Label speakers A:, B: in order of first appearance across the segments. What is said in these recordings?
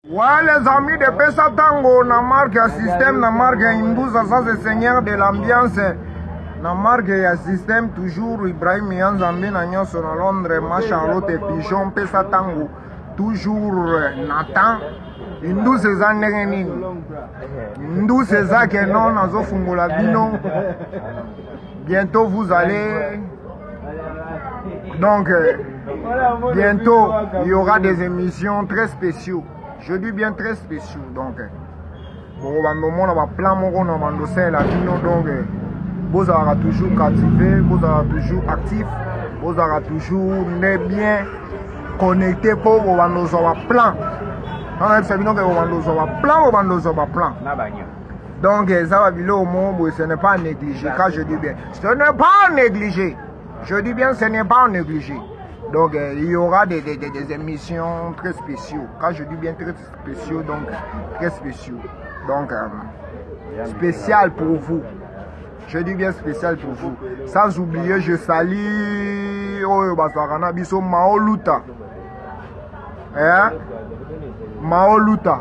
A: Ouais, les amis de Pesa Tango, na marque ya système, na marque ya Imbuza, ça c'est seigneur de l'ambiance. Na marque ya système, toujours Ibrahim Yanzambe, na nyonso na Londres, Macharlotte, Pigeon, Pesa Tango, toujours Nathan. Indou seza ndenge nini? Indou seza que non, nazo fungola bino. Bientôt vous allez. Donc, bientôt, il y aura des émissions très spéciaux. Je dis bien très spéciaux. Donc, bon, on va plan mon la bino. Donc, vous aurez toujours captivé, vous aurez toujours actif, vous aurez toujours bien connecté pour vous avoir plan. Donc, ça va ce n'est pas négligé. Quand je dis bien, ce n'est pas négligé. Je dis bien, ce n'est pas négligé. Donc, il y aura des émissions très spéciaux. Quand je dis bien très spéciaux, donc très spéciaux. Donc, spécial pour vous. Je dis bien spécial pour vous. Sans oublier, je salue Mao Luta. Hein? Mao Luta.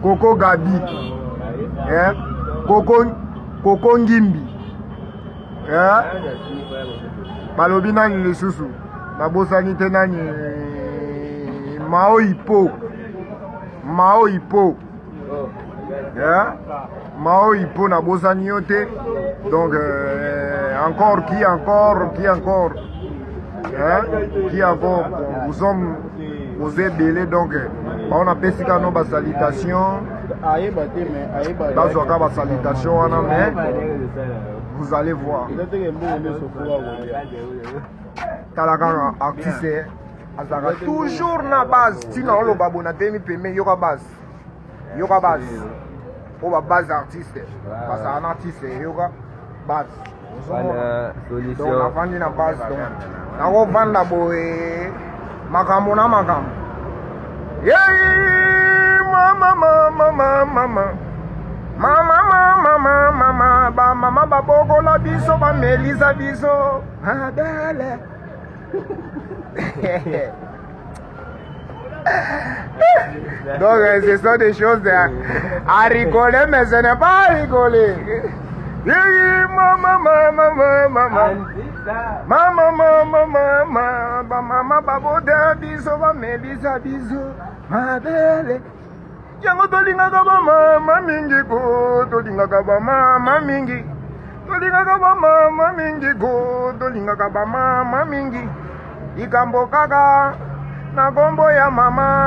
A: Coco Gabi. Hein? Coco Ngimbi. Hein? Balobi nani lisusu. Nabosani te nani Mao Hippo. Mao Hippo. Hein? Mao Hippo nabosani yote. Donc encore qui encore? Hein? Qui encore? Nous sommes aux ébélés, donc on a fait nos salutations. Dans une salutation, mais vous allez voir. Artiste, toujours na base. Sinon, on va il y aura base. Il y aura base. On va base artiste. Parce qu'un artiste, il y aura base. Donc, on va vendre la base. On va vendre la boue. Makamona makam. Yeah, mama baboko la biso ba melisa biso. Ah belle. Donc ce sont des choses à rigoler, mais ce n'est pas à rigoler. Mama babo de biso ba melisa biso. Ma belle. Yango tolingaka ba mama mingi ko, tolingaka ba mama mingi. Tolingaka ba mama mingi ko, tolingaka ba mama mingi. Ikambo kaka na gombo ya mama.